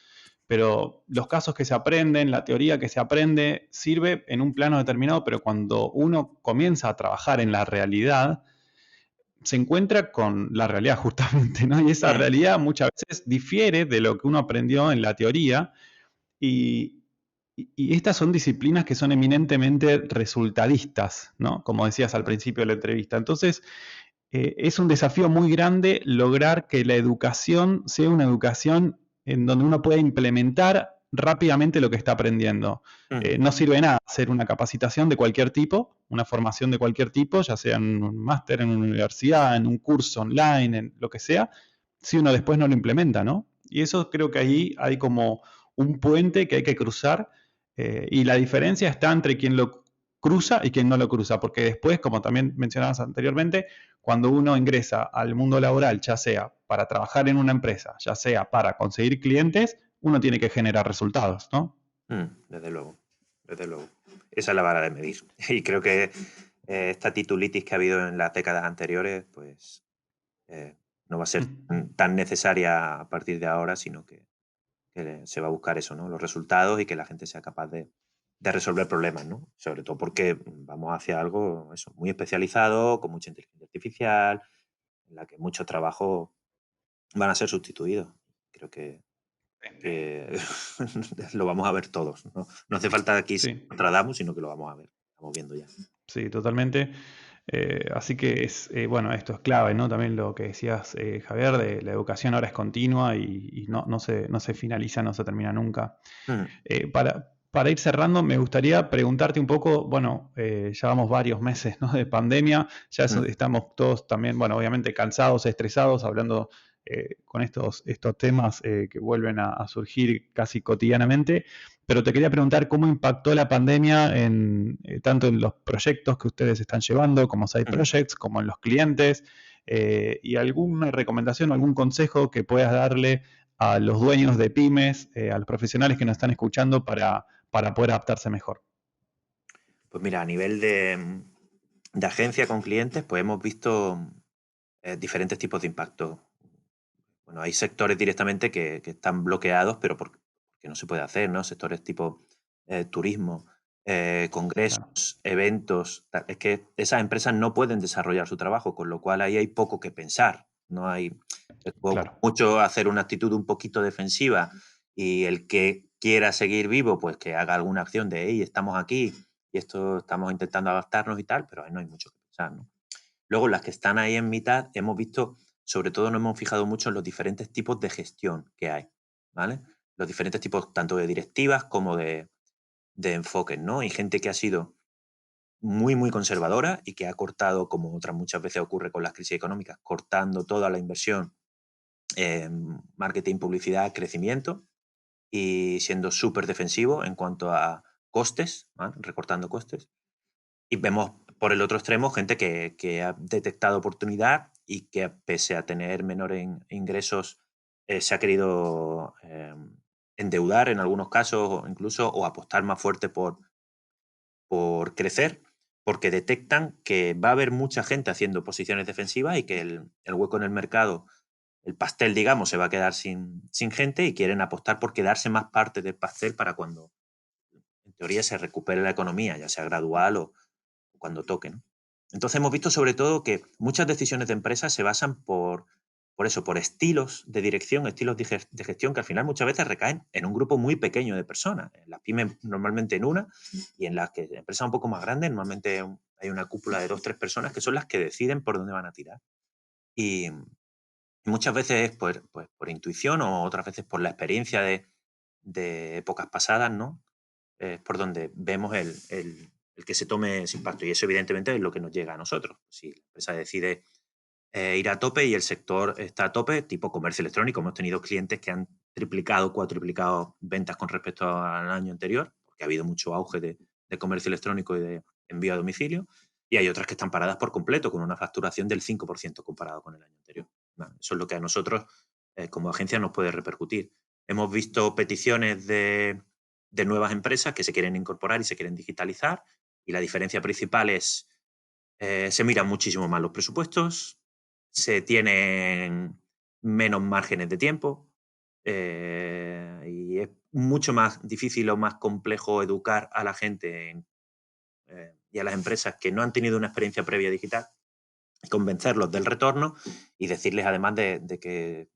pero los casos que se aprenden, la teoría que se aprende, sirve en un plano determinado, pero cuando uno comienza a trabajar en la realidad, se encuentra con la realidad justamente, ¿no? Y esa Mm, realidad muchas veces difiere de lo que uno aprendió en la teoría y, y estas son disciplinas que son eminentemente resultadistas, ¿no? Como decías al principio de la entrevista. Entonces, es un desafío muy grande lograr que la educación sea una educación en donde uno pueda implementar rápidamente lo que está aprendiendo. mm, No sirve de nada hacer una capacitación de cualquier tipo, una formación de cualquier tipo, ya sea en un máster, en una universidad, en un curso online, en lo que sea, si uno después no lo implementa, ¿no? Y eso creo que ahí hay como un puente que hay que cruzar y la diferencia está entre quien lo cruza y quien no lo cruza, porque después, como también mencionabas anteriormente, cuando uno ingresa al mundo laboral, ya sea para trabajar en una empresa, ya sea para conseguir clientes, uno tiene que generar resultados, ¿no? desde luego, desde luego. Esa es la vara de medir. Y creo que esta titulitis que ha habido en las décadas anteriores, pues no va a ser tan necesaria a partir de ahora, sino que se va a buscar eso, ¿no? Los resultados y que la gente sea capaz de resolver problemas, ¿no? Sobre todo porque vamos hacia algo eso, muy especializado, con mucha inteligencia artificial, en la que muchos trabajos van a ser sustituidos. Creo que lo vamos a ver todos, ¿no? No hace falta aquí ser Sí, Nostradamus, sino que lo vamos a ver. Estamos viendo ya. sí, totalmente. Así que es, bueno, esto es clave, ¿no? También lo que decías, Javier, de la educación ahora es continua y no se finaliza, no se termina nunca. Mm, Para ir cerrando, me gustaría preguntarte un poco, bueno, ya vamos varios meses, ¿no? De pandemia, mm. estamos todos también, bueno, obviamente cansados, estresados, hablando con estos temas que vuelven a surgir casi cotidianamente, pero te quería preguntar cómo impactó la pandemia tanto en los proyectos que ustedes están llevando, como side Ujú. projects, como en los clientes, y alguna recomendación, algún consejo que puedas darle a los dueños de pymes, a los profesionales que nos están escuchando para poder adaptarse mejor. Pues mira, a nivel de agencia con clientes, pues hemos visto diferentes tipos de impacto. Bueno, hay sectores directamente que están bloqueados, pero porque no se puede hacer, ¿no? Sectores tipo turismo, Claro, congresos, eventos. Es que esas empresas no pueden desarrollar su trabajo, con lo cual ahí hay poco que pensar. No hay claro, mucho hacer una actitud un poquito defensiva y el que quiera seguir vivo, pues que haga alguna acción de, hey, estamos aquí y esto estamos intentando adaptarnos y tal, pero ahí no hay mucho que pensar, ¿no? Luego, las que están ahí en mitad, hemos visto, sobre todo nos hemos fijado mucho en los diferentes tipos de gestión que hay, ¿vale? Los diferentes tipos, tanto de directivas como de enfoques, ¿no? Hay gente que ha sido muy, muy conservadora y que ha cortado, como otras muchas veces ocurre con las crisis económicas, cortando toda la inversión en marketing, publicidad, crecimiento y siendo súper defensivo en cuanto a costes, ¿vale? Recortando costes. Y vemos por el otro extremo gente que ha detectado oportunidad y que pese a tener menores ingresos se ha querido endeudar en algunos casos o incluso o apostar más fuerte por crecer porque detectan que va a haber mucha gente haciendo posiciones defensivas y que el hueco en el mercado, el pastel, digamos, se va a quedar sin gente y quieren apostar por quedarse más parte del pastel para cuando en teoría se recupere la economía, ya sea gradual o cuando toque, ¿no? Entonces hemos visto sobre todo que muchas decisiones de empresas se basan por eso, por estilos de dirección, estilos de gestión que al final muchas veces recaen en un grupo muy pequeño de personas. En las pymes normalmente en una y en las que empresas un poco más grandes normalmente hay una cúpula de 2 o 3 personas que son las que deciden por dónde van a tirar. Y muchas veces es por intuición o otras veces por la experiencia de épocas pasadas, ¿no? Es por donde vemos el que se tome ese impacto. Y eso, evidentemente, es lo que nos llega a nosotros. Si la empresa decide ir a tope y el sector está a tope, tipo comercio electrónico, hemos tenido clientes que han triplicado, cuatriplicado ventas con respecto al año anterior, porque ha habido mucho auge de de comercio electrónico y de envío a domicilio, y hay otras que están paradas por completo, con una facturación del 5% comparado con el año anterior. Eso es lo que a nosotros, como agencia, nos puede repercutir. Hemos visto peticiones de nuevas empresas que se quieren incorporar y se quieren digitalizar, y la diferencia principal es, se miran muchísimo más los presupuestos, se tienen menos márgenes de tiempo, y es mucho más difícil o más complejo educar a la gente y a las empresas que no han tenido una experiencia previa digital, convencerlos del retorno y decirles además de que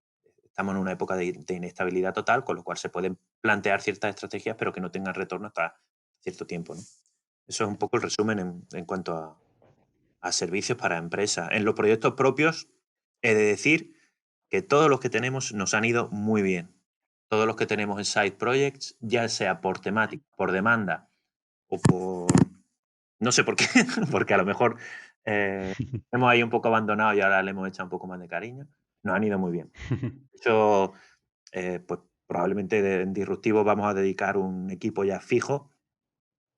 estamos en una época de inestabilidad total, con lo cual se pueden plantear ciertas estrategias pero que no tengan retorno hasta cierto tiempo, ¿no? Eso es un poco el resumen en cuanto a servicios para empresas. En los proyectos propios, he de decir que todos los que tenemos nos han ido muy bien. Todos los que tenemos en side projects, ya sea por temática, por demanda o por... No sé por qué, porque a lo mejor hemos ahí un poco abandonado y ahora le hemos echado un poco más de cariño, nos han ido muy bien. De hecho, pues probablemente en Disruptivo vamos a dedicar un equipo ya fijo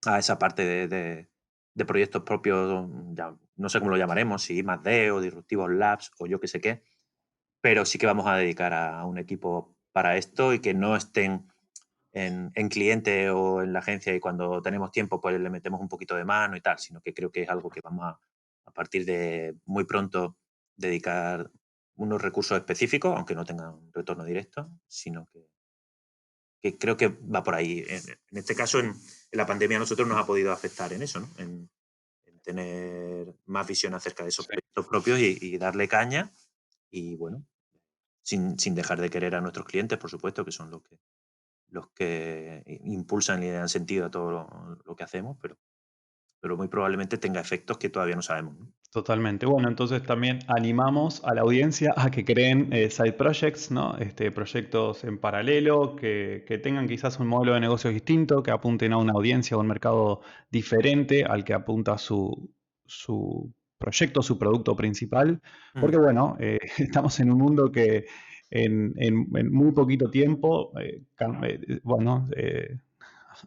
a esa parte de proyectos propios, ya, no sé cómo lo llamaremos, si I+D o Disruptivos Labs o yo qué sé qué, pero sí que vamos a dedicar a un equipo para esto y que no estén en cliente o en la agencia y cuando tenemos tiempo pues le metemos un poquito de mano y tal, sino que creo que es algo que vamos a partir de muy pronto dedicar unos recursos específicos, aunque no tengan un retorno directo, sino que creo que va por ahí. En este caso, en la pandemia a nosotros nos ha podido afectar en eso, ¿no? En tener más visión acerca de esos Sí. proyectos propios y darle caña y bueno, sin dejar de querer a nuestros clientes, por supuesto, que son los que impulsan y le dan sentido a todo lo que hacemos, pero muy probablemente tenga efectos que todavía no sabemos, ¿no? Totalmente. Bueno, entonces también animamos a la audiencia a que creen side projects, ¿no? Proyectos en paralelo, que tengan quizás un modelo de negocio distinto, que apunten a una audiencia o un mercado diferente al que apunta su proyecto, su producto principal. Mm. Porque bueno, estamos en un mundo que en muy poquito tiempo, bueno,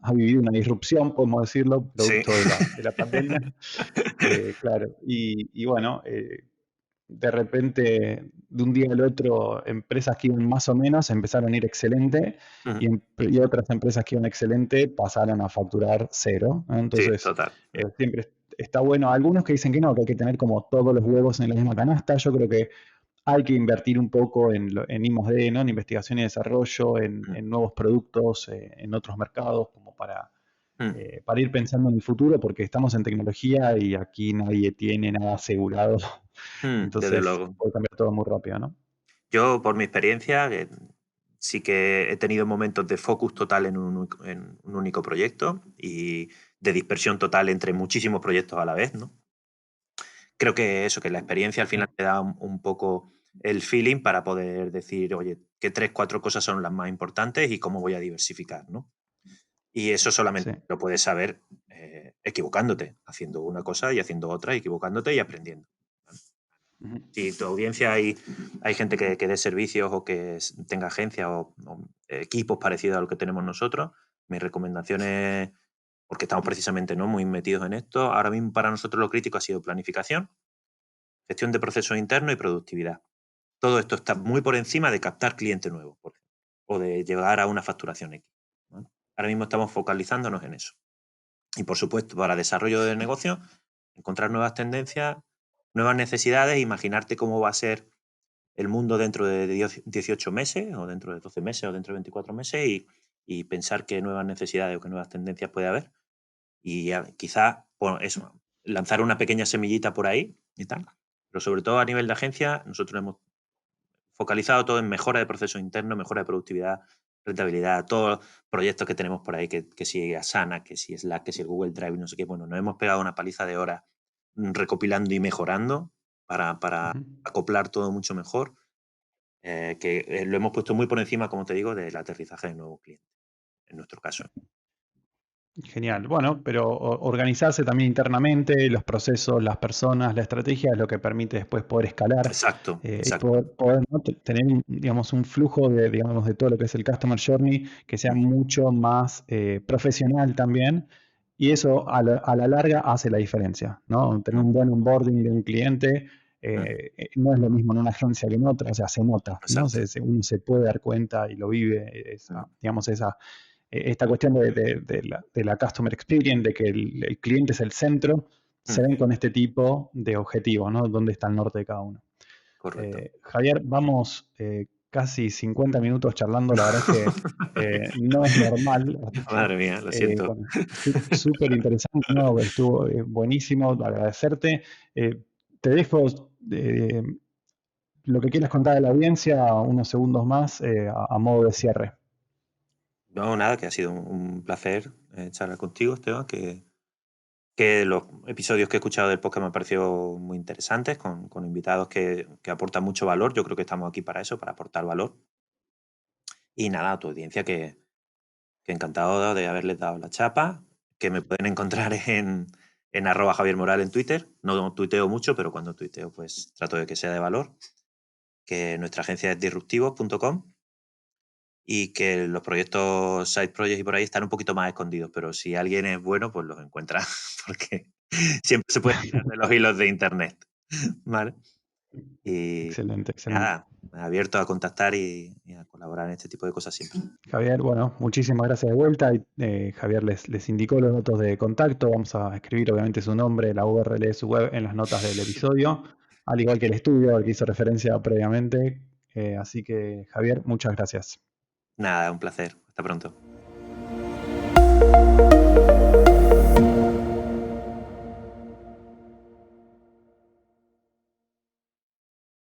ha vivido una disrupción, podemos decirlo, Sí. producto de la pandemia. Claro, y bueno, de repente, de un día al otro, empresas que iban más o menos empezaron a ir excelente Ujú. y otras empresas que iban excelente pasaron a facturar cero, ¿no? Sí, Entonces, total. siempre está bueno. Algunos que dicen que no, que hay que tener como todos los huevos en la misma canasta. Yo creo que hay que invertir un poco en I+D, ¿no? En investigación y desarrollo, Mm, en nuevos productos, en otros mercados, como mm, para ir pensando en el futuro, porque estamos en tecnología y aquí nadie tiene nada asegurado. desde Entonces luego. puede cambiar todo muy rápido, ¿no? Yo, por mi experiencia, sí que he tenido momentos de focus total en un único proyecto y de dispersión total entre muchísimos proyectos a la vez, ¿no? Creo que eso, que la experiencia al final te da un poco el feeling para poder decir, oye, qué 3, 4 cosas son las más importantes y cómo voy a diversificar, ¿no? Y eso solamente Sí. lo puedes saber equivocándote, haciendo una cosa y haciendo otra, equivocándote y aprendiendo. Ujú. Si tu audiencia hay gente que dé servicios o que tenga agencias o equipos parecidos a lo que tenemos nosotros, mi recomendación es, porque estamos precisamente ¿no? muy metidos en esto, ahora mismo para nosotros lo crítico ha sido planificación, gestión de procesos internos y productividad. Todo esto está muy por encima de captar cliente nuevo, por ejemplo, o de llegar a una facturación X. ¿Vale? Ahora mismo estamos focalizándonos en eso. Y por supuesto, para desarrollo de negocio, encontrar nuevas tendencias, nuevas necesidades, imaginarte cómo va a ser el mundo dentro de 18 meses, o dentro de 12 meses, o dentro de 24 meses, y pensar qué nuevas necesidades o qué nuevas tendencias puede haber. Y quizá, bueno, eso, lanzar una pequeña semillita por ahí y tal. Pero sobre todo a nivel de agencia, nosotros hemos focalizado todo en mejora de procesos internos, mejora de productividad, rentabilidad, todos los proyectos que tenemos por ahí, que si Asana, que si Slack, que si el Google Drive, no sé qué, bueno, nos hemos pegado una paliza de horas recopilando y mejorando para Ujú. acoplar todo mucho mejor, que lo hemos puesto muy por encima, como te digo, del aterrizaje de nuevos clientes, en nuestro caso. Genial. Bueno, pero organizarse también internamente, los procesos, las personas, la estrategia es lo que permite después poder escalar Exacto, y exacto. poder, ¿no? Tener digamos, un flujo digamos, de todo lo que es el Customer Journey que sea mucho más profesional también y eso a la larga hace la diferencia, ¿no? Tener Mm, un buen onboarding de un cliente mm, no es lo mismo en una agencia que en otra, o sea, se nota, ¿no? exacto. Uno se puede dar cuenta y lo vive, Mm, digamos, esta cuestión de la customer experience, de que el cliente es el centro, se mm, ven con este tipo de objetivos, ¿no? ¿Dónde está el norte de cada uno? correcto. Javier, vamos casi 50 minutos charlando, la verdad es que no es normal, así que Madre mía, lo siento. bueno, súper interesante, ¿no? Estuvo buenísimo, agradecerte. Te dejo lo que quieras contar de la audiencia, unos segundos más a modo de cierre. No, nada, que ha sido un placer charlar contigo, Esteban, que los episodios que he escuchado del podcast me han parecido muy interesantes, con invitados que aportan mucho valor. Yo creo que estamos aquí para eso, para aportar valor. Y nada, a tu audiencia que encantado de haberles dado la chapa, que me pueden encontrar en @JavierMoral en Twitter. No tuiteo mucho, pero cuando tuiteo pues trato de que sea de valor. Que nuestra agencia es disruptivos.com y que los proyectos, side projects y por ahí están un poquito más escondidos, pero si alguien es bueno, pues los encuentra, porque siempre se puede tirar de los hilos de internet, ¿vale? Y Excelente, excelente. nada, abierto a contactar y a colaborar en este tipo de cosas siempre. Javier, bueno, muchísimas gracias de vuelta. Javier les indicó los datos de contacto. Vamos a escribir obviamente su nombre, la URL de su web en las notas del episodio, al igual que el estudio al que hizo referencia previamente. Así que, Javier, muchas gracias. Nada, un placer. Hasta pronto.